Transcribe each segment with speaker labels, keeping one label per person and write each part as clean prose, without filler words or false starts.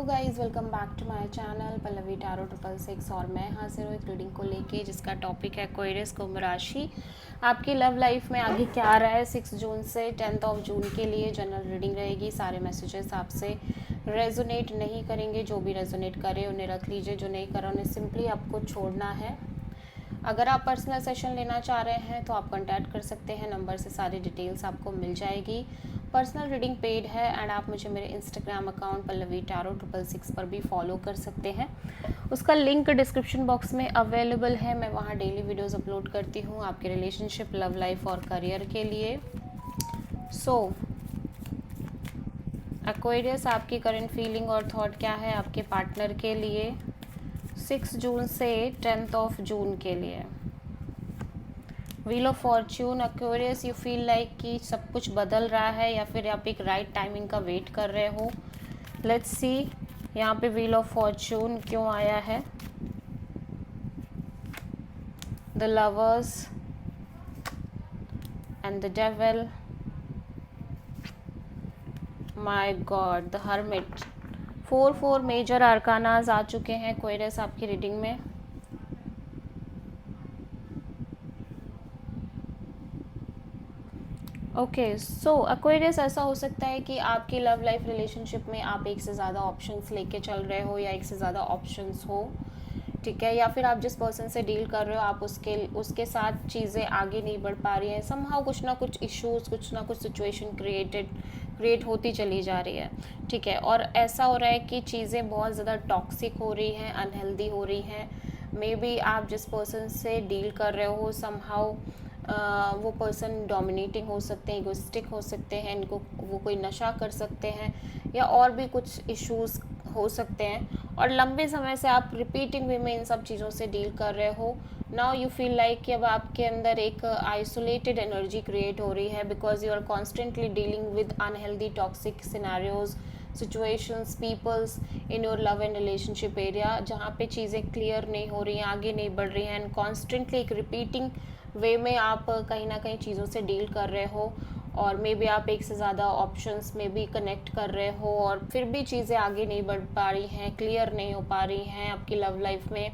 Speaker 1: Guys welcome back to my channel Pallavi tarot 666 और मैं हाजिर हूँ एक रीडिंग को लेके जिसका टॉपिक है एक्वेरियस कुंभ राशि। आपकी लव लाइफ में आगे क्या आ रहा है 6 जून से 10 ऑफ जून के लिए जनरल रीडिंग रहेगी। सारे मैसेजेस आपसे रेजोनेट नहीं करेंगे, जो भी रेजोनेट करे उन्हें रख लीजिए, जो नहीं करा उन्हें सिंपली आपको छोड़ना है। अगर आप पर्सनल सेशन लेना चाह रहे हैं तो आप कांटेक्ट कर सकते हैं, नंबर से सारी डिटेल्स आपको मिल जाएगी। पर्सनल रीडिंग पेड है एंड आप मुझे मेरे इंस्टाग्राम अकाउंट पल्लवी टारो 666 पर भी फॉलो कर सकते हैं। उसका लिंक डिस्क्रिप्शन बॉक्स में अवेलेबल है। मैं वहाँ डेली वीडियोस अपलोड करती हूँ आपके रिलेशनशिप, लव लाइफ और करियर के लिए। सो एक्वेरियस, आपकी करंट फीलिंग और थॉट क्या है आपके पार्टनर के लिए 6 जून से 10 ऑफ जून के लिए। Wheel of Fortune, Aquarius you feel like कि सब कुछ बदल रहा है या फिर आप एक राइट टाइमिंग का वेट कर रहे हो। लेट्स सी यहाँ पे व्हील ऑफ फॉर्च्यून क्यों आया है। The lovers and the devil, my god, the hermit. Four major arcanas आ चुके हैं एक्वेरियस आपकी रीडिंग में। ओके, सो एक्वेरियस, ऐसा हो सकता है कि आपकी लव लाइफ रिलेशनशिप में आप एक से ज़्यादा ऑप्शंस लेके चल रहे हो या एक से ज़्यादा ऑप्शंस हो, ठीक है, या फिर आप जिस पर्सन से डील कर रहे हो आप उसके साथ चीज़ें आगे नहीं बढ़ पा रही हैं। समहाउ कुछ ना कुछ इश्यूज, कुछ ना कुछ सिचुएशन क्रिएट होती चली जा रही है, ठीक है। और ऐसा हो रहा है कि चीज़ें बहुत ज़्यादा टॉक्सिक हो रही हैं, अनहेल्दी हो रही हैं। मे बी आप जिस पर्सन से डील कर रहे हो समहाउ वो पर्सन डोमिनेटिंग हो सकते हैं, इगोइस्टिक हो सकते हैं, इनको वो कोई नशा कर सकते हैं या और भी कुछ इश्यूज हो सकते हैं। और लंबे समय से आप रिपीटिंग वे में इन सब चीज़ों से डील कर रहे हो। नाउ यू फील लाइक कि अब आपके अंदर एक आइसोलेटेड एनर्जी क्रिएट हो रही है because you are constantly dealing with unhealthy toxic scenarios, situations, peoples in your love and relationship area, जहाँ पे चीज़ें क्लियर नहीं हो रही हैं, आगे नहीं बढ़ रही हैं एंड कॉन्स्टेंटली एक रिपीटिंग वे में आप कहीं ना कहीं चीज़ों से डील कर रहे हो। और मे बी आप एक से ज़्यादा ऑप्शंस में भी कनेक्ट कर रहे हो और फिर भी चीज़ें आगे नहीं बढ़ पा रही हैं, क्लियर नहीं हो पा रही हैं आपकी लव लाइफ में।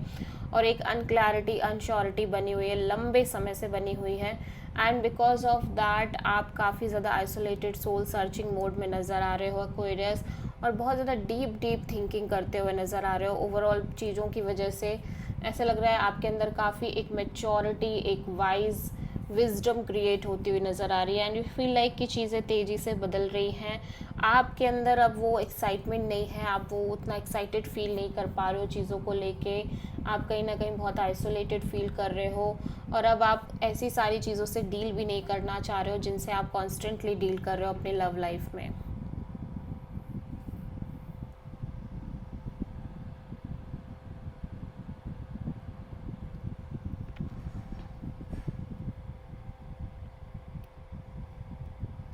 Speaker 1: और एक अनक्लैरिटी, अनश्योरिटी बनी हुई है, लंबे समय से बनी हुई है। एंड बिकॉज ऑफ दैट आप काफ़ी ज़्यादा आइसोलेटेड सोल सर्चिंग मोड में नज़र आ रहे हो एक्वेरियस, और बहुत ज़्यादा डीप थिंकिंग करते हुए नज़र आ रहे हो। ओवरऑल चीज़ों की वजह से ऐसा लग रहा है आपके अंदर काफ़ी एक मेच्योरिटी, एक वाइज विजडम क्रिएट होती हुई नज़र आ रही है एंड यू फील लाइक कि चीज़ें तेज़ी से बदल रही हैं। आपके अंदर अब वो एक्साइटमेंट नहीं है, आप वो उतना एक्साइटेड फील नहीं कर पा रहे हो चीज़ों को लेके। आप कहीं ना कहीं बहुत आइसोलेटेड फील कर रहे हो और अब आप ऐसी सारी चीज़ों से डील भी नहीं करना चाह रहे हो जिनसे आप कॉन्स्टेंटली डील कर रहे हो अपने लव लाइफ में।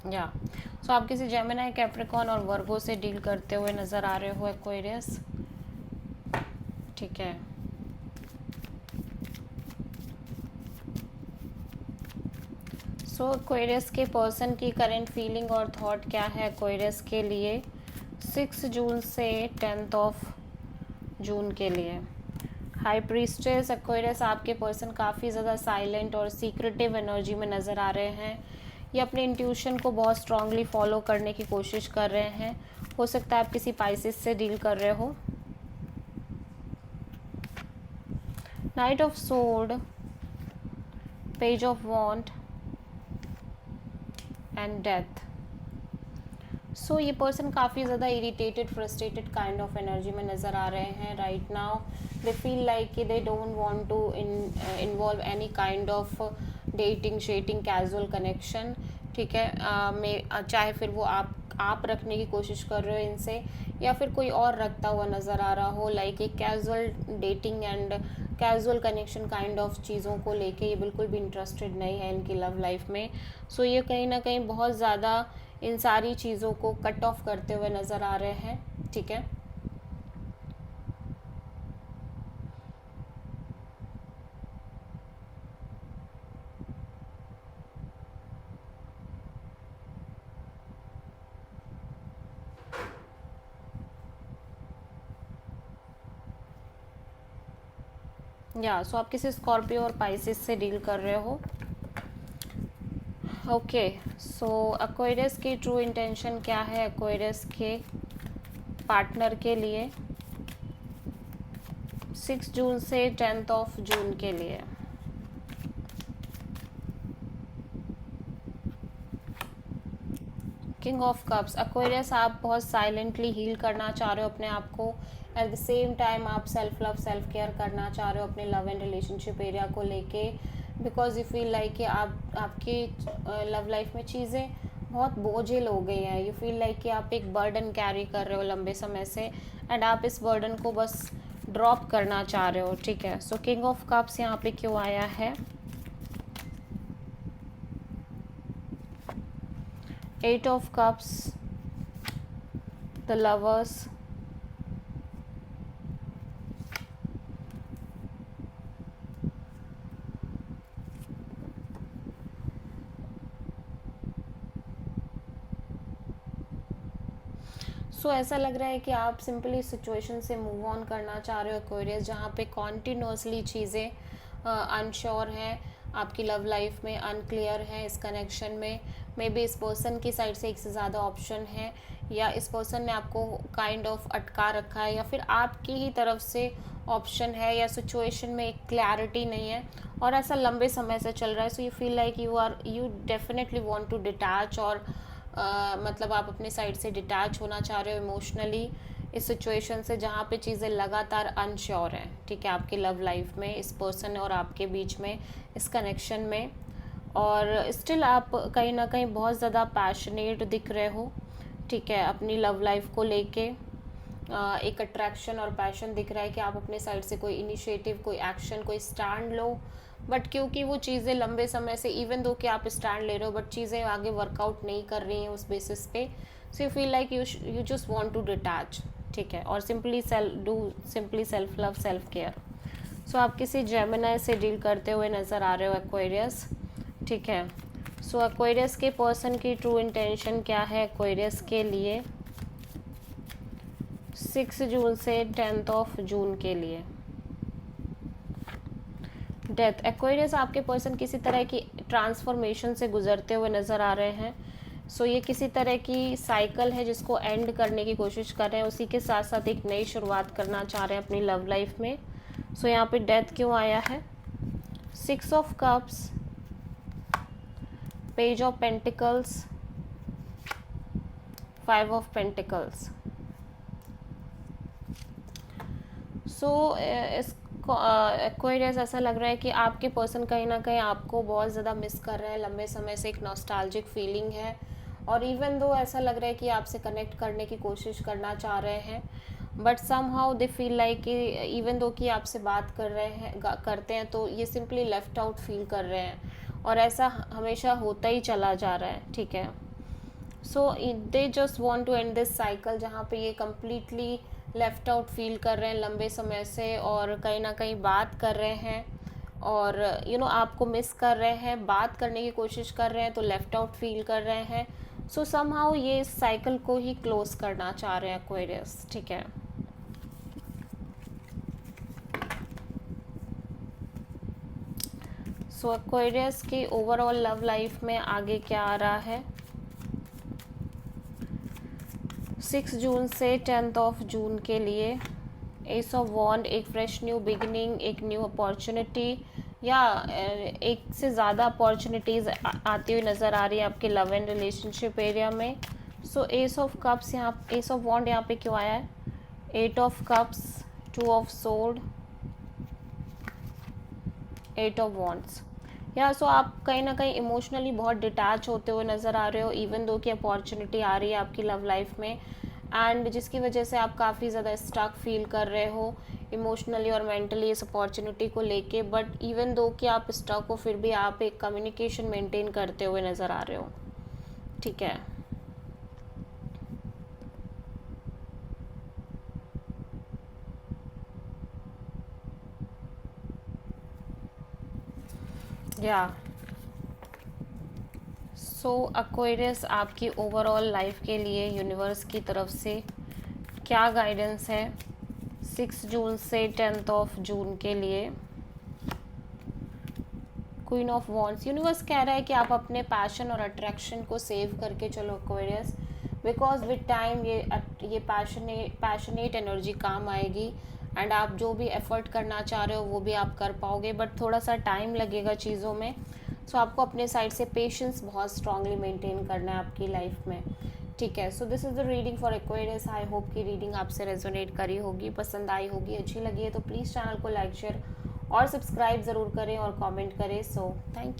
Speaker 1: या सो आप किसी जेमिनी, कैप्रिकॉर्न और वर्गो से डील करते हुए नज़र आ रहे हो एक्वेरियस, ठीक है। सो एक्वेरियस के पर्सन की करंट फीलिंग और थॉट क्या है एक्वेरियस के लिए 6 जून से 10 ऑफ जून के लिए। हाई प्रीस्टेस, एक्वेरियस आपके पर्सन काफ़ी ज़्यादा साइलेंट और सीक्रेटिव एनर्जी में नज़र आ रहे हैं। ये अपने इंट्यूशन को बहुत स्ट्रांगली फॉलो करने की कोशिश कर रहे हैं। हो सकता है आप किसी पाइसिस से डील कर रहे हो। Knight of sword, page of wand and death. So ये पर्सन काफ़ी ज़्यादा irritated, frustrated kind of energy में नज़र आ रहे हैं right now. They feel like कि they don't want to involve any kind of dating, chatting, casual connection, ठीक है। चाहे फिर वो आप रखने की कोशिश कर रहे हो इनसे या फिर कोई और रखता हुआ नज़र आ रहा हो, लाइक एक casual dating and casual connection kind of चीज़ों को लेके ये बिल्कुल भी इंटरेस्टेड नहीं है इनकी लव लाइफ में। सो ये कहीं ना कहीं बहुत ज़्यादा इन सारी चीज़ों को कट ऑफ करते हुए नज़र आ रहे हैं, ठीक है। या सो आप किसी स्कॉर्पियो और पाइसिस से डील कर रहे हो। ओके, सो एक्वेरियस की ट्रू इंटेंशन क्या है एक्वेरियस के पार्टनर के लिए 6 जून से 10 ऑफ जून के लिए। किंग ऑफ कप्स, एक्वेरियस आप बहुत साइलेंटली हील करना चाह रहे हो अपने आप को, एट द सेम टाइम आप सेल्फ लव सेल्फ केयर करना चाह रहे हो अपने लव एंड रिलेशनशिप एरिया को लेके, बिकॉज यू फील लाइक कि आपकी लव लाइफ में चीज़ें बहुत बोझिल हो गई हैं। यू फील लाइक कि आप एक बर्डन कैरी कर रहे हो लंबे समय से, एंड आप इस बर्डन को बस ड्रॉप करना चाह रहे हो। ठीक है, सो किंग ऑफ कप्स यहाँ पे क्यों आया है? 8 of cups, the lovers, सो ऐसा लग रहा है कि आप सिंपली सिचुएशन से मूव ऑन करना चाह रहे हो एक्वेरियस, जहाँ पे कॉन्टिन्यूसली चीज़ें अनश्योर हैं, आपकी लव लाइफ में अनक्लियर है, इस कनेक्शन में मे बी इस पर्सन की साइड से एक से ज़्यादा ऑप्शन है, या इस पर्सन ने आपको काइंड ऑफ अटका रखा है, या फिर आपकी ही तरफ से ऑप्शन है, या सिचुएशन में एक क्लैरिटी नहीं है और ऐसा लंबे समय से चल रहा है। So you feel like you definitely want to detach, और मतलब आप अपने साइड से डिटैच होना चाह रहे हो इमोशनली इस सिचुएशन से, जहाँ पे चीज़ें लगातार अनश्योर हैं। ठीक है, आपकी लव लाइफ में इस पर्सन और आपके बीच में इस कनेक्शन में, और स्टिल आप कहीं ना कहीं बहुत ज़्यादा पैशनेट दिख रहे हो। ठीक है, अपनी लव लाइफ को लेके एक अट्रैक्शन और पैशन दिख रहा है कि आप अपने साइड से कोई इनिशिएटिव, कोई एक्शन, कोई स्टैंड लो, बट क्योंकि वो चीज़ें लंबे समय से, इवन दो कि आप स्टैंड ले रहे हो, बट चीज़ें आगे वर्कआउट नहीं कर रही हैं उस बेसिस पे, so you feel like you just want to detach. ठीक है, और simply self love self care. So आप किसी जेमिनी से डील करते हुए नज़र आ रहे हो एक्वेरियस। ठीक है, सो एक्वेरियस के पर्सन की ट्रू इंटेंशन क्या है एक्वेरियस के लिए 6 जून से 10 ऑफ जून के लिए? डेथ, एक्वेरियस आपके पर्सन किसी तरह की ट्रांसफॉर्मेशन से गुजरते हुए नज़र आ रहे हैं। सो ये किसी तरह की साइकिल है जिसको एंड करने की कोशिश कर रहे हैं, उसी के साथ साथ एक नई शुरुआत करना चाह रहे हैं अपनी लव लाइफ में। सो यहाँ पे डेथ क्यों आया है? 6 of cups, page of pentacles, 5 of pentacles. So Aquarius ऐसा लग रहा है कि आपके पर्सन कहीं ना कहीं आपको बहुत ज़्यादा मिस कर रहे हैं, लंबे समय से एक नॉस्टैल्जिक फीलिंग है, और इवन दो ऐसा लग रहा है कि आपसे कनेक्ट करने की कोशिश करना चाह रहे हैं, but somehow they feel like कि इवन दो कि आपसे बात कर रहे हैं करते हैं तो ये सिंपली लेफ्ट आउट फील कर रहे हैं, और ऐसा हमेशा होता ही चला जा रहा है। ठीक है, so they just want to end this cycle, जहाँ पे ये कम्प्लीटली लेफ्ट आउट फील कर रहे हैं लंबे समय से, और कहीं ना कहीं बात कर रहे हैं और आपको मिस कर रहे हैं, बात करने की कोशिश कर रहे हैं तो लेफ्ट आउट फील कर रहे हैं। सो समहाउ ये इस साइकिल को ही क्लोज करना चाह रहे हैं एक्वेरियस। ठीक है, सो एक्वेरियस की ओवरऑल लव लाइफ में आगे क्या आ रहा है 6 जून से 10 ऑफ जून के लिए? एस ऑफ वॉन्ड, एक फ्रेश न्यू बिगिनिंग, एक न्यू अपॉर्चुनिटी, या एक से ज़्यादा अपॉर्चुनिटीज़ आती हुई नज़र आ रही है आपके लव एंड रिलेशनशिप एरिया में। सो एस ऑफ कप्स, यहाँ एस ऑफ वॉन्ड यहाँ पे क्यों आया है? 8 of cups, 2 of sword, 8 of wands. या सो आप कहीं ना कहीं इमोशनली बहुत डिटैच होते हुए नज़र आ रहे हो, इवन दो कि अपॉर्चुनिटी आ रही है आपकी लव लाइफ में, एंड जिसकी वजह से आप काफ़ी ज़्यादा स्टक फील कर रहे हो इमोशनली और मेंटली इस अपॉर्चुनिटी को लेके, बट इवन दो कि आप स्टक हो फिर भी आप एक कम्युनिकेशन मेंटेन करते हुए नज़र आ रहे हो। ठीक है, या सो एक्वेरियस आपकी ओवरऑल लाइफ के लिए यूनिवर्स की तरफ से क्या गाइडेंस है 6 जून से 10 ऑफ जून के लिए? क्वीन ऑफ वॉन्ड्स, यूनिवर्स कह रहा है कि आप अपने पैशन और अट्रैक्शन को सेव करके चलो एक्वेरियस, बिकॉज विद टाइम ये पैशनेट एनर्जी काम आएगी एंड आप जो भी एफर्ट करना चाह रहे हो वो भी आप कर पाओगे, बट थोड़ा सा टाइम लगेगा चीज़ों में। सो आपको अपने साइड से पेशेंस बहुत स्ट्रांगली मेंटेन करना है आपकी लाइफ में, ठीक है। So this is the reading for Aquarius. I hope की रीडिंग आपसे रेजोनेट करी होगी, पसंद आई होगी, अच्छी लगी है तो प्लीज़ चैनल को लाइक शेयर और सब्सक्राइब ज़रूर करें और कमेंट करें। So thank you.